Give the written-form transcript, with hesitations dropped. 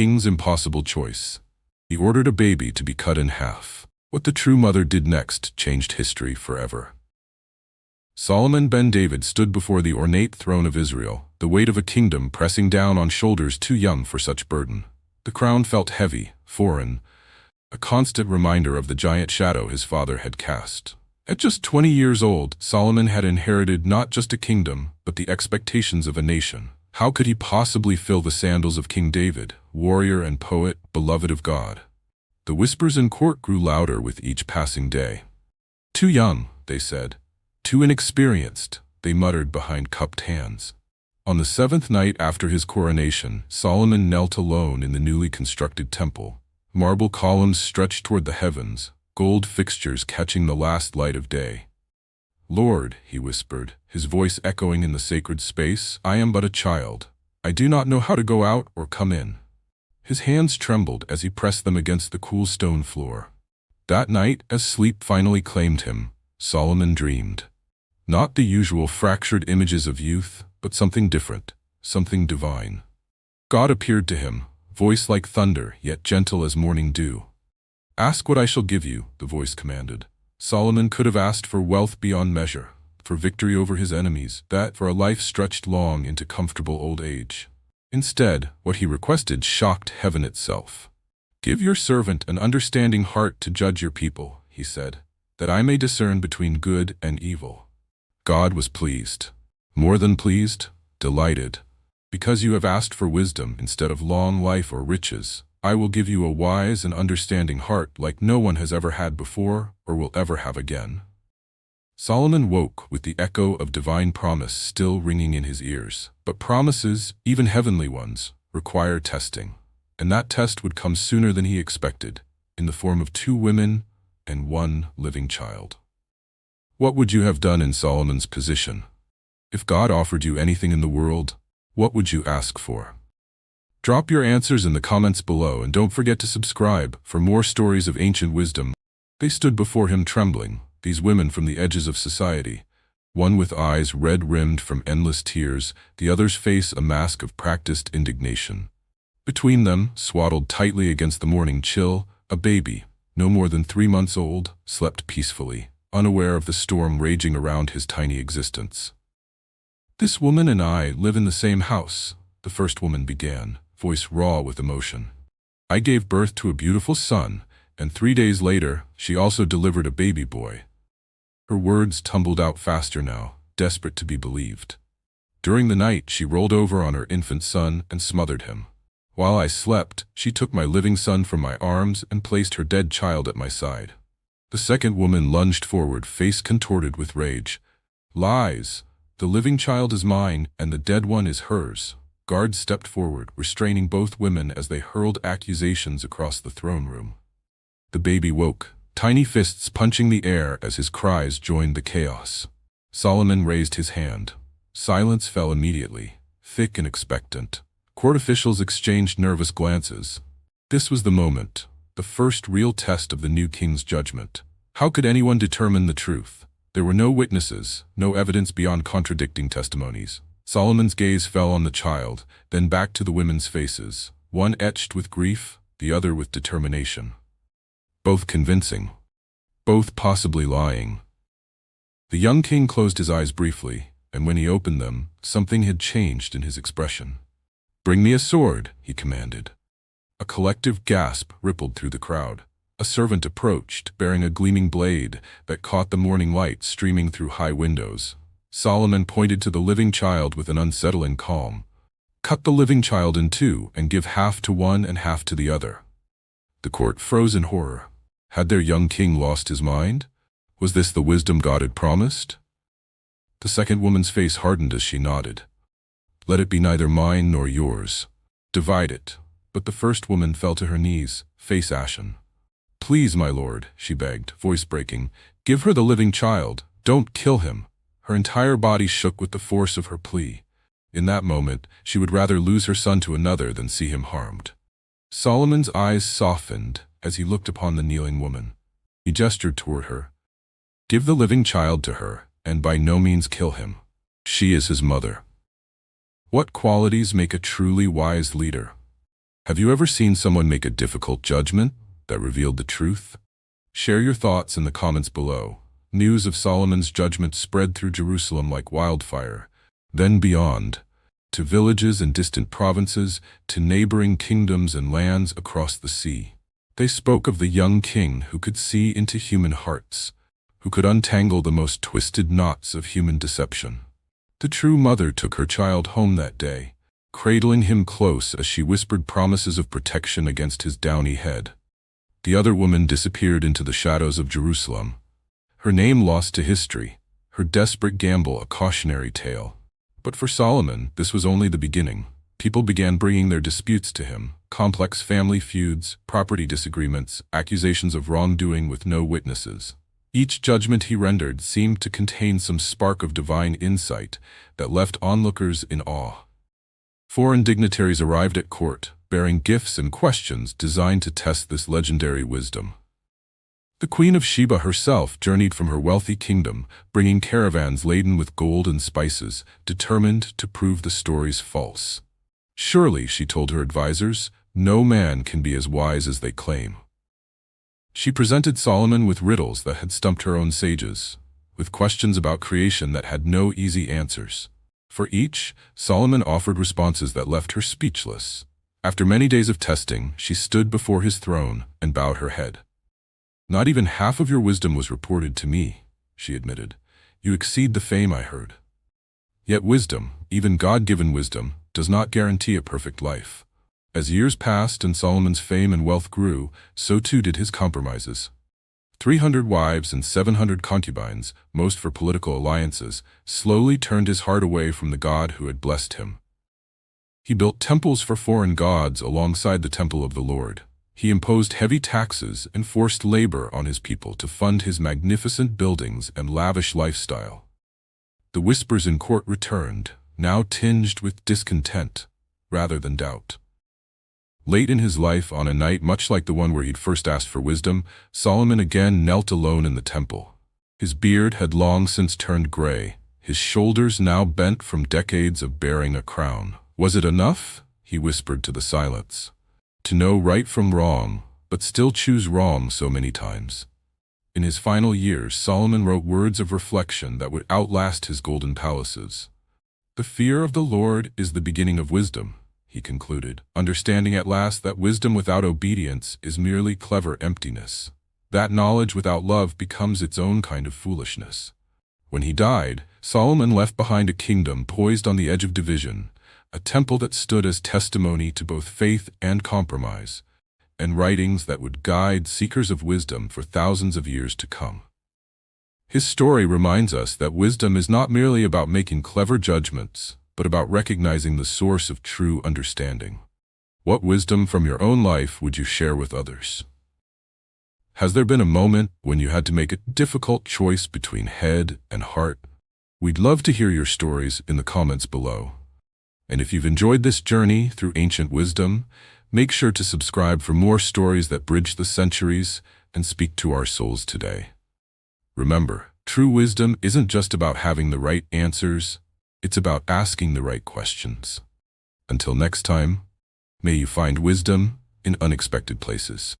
king's impossible choice. He ordered a baby to be cut in half. What the true mother did next changed history forever. Solomon ben David stood before the ornate throne of Israel, the weight of a kingdom pressing down on shoulders too young for such burden. The crown felt heavy, foreign, a constant reminder of the giant shadow his father had cast. At just 20 years old, Solomon had inherited not just a kingdom, but the expectations of a nation. How could he possibly fill the sandals of King David, warrior and poet, beloved of God? The whispers in court grew louder with each passing day. Too young, they said. Too inexperienced, they muttered behind cupped hands. On the 7th night after his coronation, Solomon knelt alone in the newly constructed temple. Marble columns stretched toward the heavens, gold fixtures catching the last light of day. "Lord," he whispered, his voice echoing in the sacred space, "I am but a child. I do not know how to go out or come in." His hands trembled as he pressed them against the cool stone floor. That night, as sleep finally claimed him, Solomon dreamed. Not the usual fractured images of youth, but something different, something divine. God appeared to him, voice like thunder, yet gentle as morning dew. "Ask what I shall give you," the voice commanded. Solomon could have asked for wealth beyond measure, for victory over his enemies, that for a life stretched long into comfortable old age. Instead, what he requested shocked heaven itself. "Give your servant an understanding heart to judge your people," he said, "that I may discern between good and evil." God was pleased. More than pleased, delighted. "Because you have asked for wisdom instead of long life or riches, I will give you a wise and understanding heart like no one has ever had before or will ever have again." Solomon woke with the echo of divine promise still ringing in his ears. But promises, even heavenly ones, require testing. And that test would come sooner than he expected, in the form of 2 women and 1 living child. What would you have done in Solomon's position? If God offered you anything in the world, what would you ask for? Drop your answers in the comments below and don't forget to subscribe for more stories of ancient wisdom. They stood before him trembling, these women from the edges of society, one with eyes red-rimmed from endless tears, the other's face a mask of practiced indignation. Between them, swaddled tightly against the morning chill, a baby, no more than 3 months old, slept peacefully, unaware of the storm raging around his tiny existence. "This woman and I live in the same house," the first woman began, voice raw with emotion. "I gave birth to a beautiful son, and 3 days later, she also delivered a baby boy." Her words tumbled out faster now, desperate to be believed. "During the night, she rolled over on her infant son and smothered him. While I slept, she took my living son from my arms and placed her dead child at my side." The second woman lunged forward, face contorted with rage. "Lies! The living child is mine, and the dead one is hers." Guards stepped forward, restraining both women as they hurled accusations across the throne room. The baby woke, tiny fists punching the air as his cries joined the chaos. Solomon raised his hand. Silence fell immediately, thick and expectant. Court officials exchanged nervous glances. This was the moment, the first real test of the new king's judgment. How could anyone determine the truth? There were no witnesses, no evidence beyond contradicting testimonies. Solomon's gaze fell on the child, then back to the women's faces, one etched with grief, the other with determination. Both convincing. Both possibly lying. The young king closed his eyes briefly, and when he opened them, something had changed in his expression. "Bring me a sword," he commanded. A collective gasp rippled through the crowd. A servant approached, bearing a gleaming blade that caught the morning light streaming through high windows. Solomon pointed to the living child with an unsettling calm. "Cut the living child in 2 and give half to one and half to the other." The court froze in horror. Had their young king lost his mind? Was this the wisdom God had promised? The second woman's face hardened as she nodded. "Let it be neither mine nor yours. Divide it." But the first woman fell to her knees, face ashen. "Please, my lord," she begged, voice breaking, "give her the living child. Don't kill him." Her entire body shook with the force of her plea. In that moment, she would rather lose her son to another than see him harmed. Solomon's eyes softened as he looked upon the kneeling woman. He gestured toward her. "Give the living child to her, and by no means kill him. She is his mother." What qualities make a truly wise leader? Have you ever seen someone make a difficult judgment that revealed the truth? Share your thoughts in the comments below. News of Solomon's judgment spread through Jerusalem like wildfire, then beyond, to villages and distant provinces, to neighboring kingdoms and lands across the sea. They spoke of the young king who could see into human hearts, who could untangle the most twisted knots of human deception. The true mother took her child home that day, cradling him close as she whispered promises of protection against his downy head. The other woman disappeared into the shadows of Jerusalem, her name lost to history, her desperate gamble a cautionary tale. But for Solomon, this was only the beginning. People began bringing their disputes to him, complex family feuds, property disagreements, accusations of wrongdoing with no witnesses. Each judgment he rendered seemed to contain some spark of divine insight that left onlookers in awe. Foreign dignitaries arrived at court, bearing gifts and questions designed to test this legendary wisdom. The Queen of Sheba herself journeyed from her wealthy kingdom, bringing caravans laden with gold and spices, determined to prove the stories false. Surely, she told her advisors, no man can be as wise as they claim. She presented Solomon with riddles that had stumped her own sages, with questions about creation that had no easy answers. For each, Solomon offered responses that left her speechless. After many days of testing, she stood before his throne and bowed her head. "Not even half of your wisdom was reported to me," she admitted. "You exceed the fame I heard." Yet wisdom, even God-given wisdom, does not guarantee a perfect life. As years passed and Solomon's fame and wealth grew, so too did his compromises. 300 wives and 700 concubines, most for political alliances, slowly turned his heart away from the God who had blessed him. He built temples for foreign gods alongside the temple of the Lord. He imposed heavy taxes and forced labor on his people to fund his magnificent buildings and lavish lifestyle. The whispers in court returned, now tinged with discontent rather than doubt. Late in his life, on a night much like the one where he'd first asked for wisdom, Solomon again knelt alone in the temple. His beard had long since turned gray, his shoulders now bent from decades of bearing a crown. "Was it enough?" he whispered to the silence. "To know right from wrong, but still choose wrong so many times." In his final years, Solomon wrote words of reflection that would outlast his golden palaces. "The fear of the Lord is the beginning of wisdom," he concluded, understanding at last that wisdom without obedience is merely clever emptiness. That knowledge without love becomes its own kind of foolishness. When he died, Solomon left behind a kingdom poised on the edge of division, a temple that stood as testimony to both faith and compromise, and writings that would guide seekers of wisdom for thousands of years to come. His story reminds us that wisdom is not merely about making clever judgments, but about recognizing the source of true understanding. What wisdom from your own life would you share with others? Has there been a moment when you had to make a difficult choice between head and heart? We'd love to hear your stories in the comments below. And if you've enjoyed this journey through ancient wisdom, make sure to subscribe for more stories that bridge the centuries and speak to our souls today. Remember, true wisdom isn't just about having the right answers, it's about asking the right questions. Until next time, may you find wisdom in unexpected places.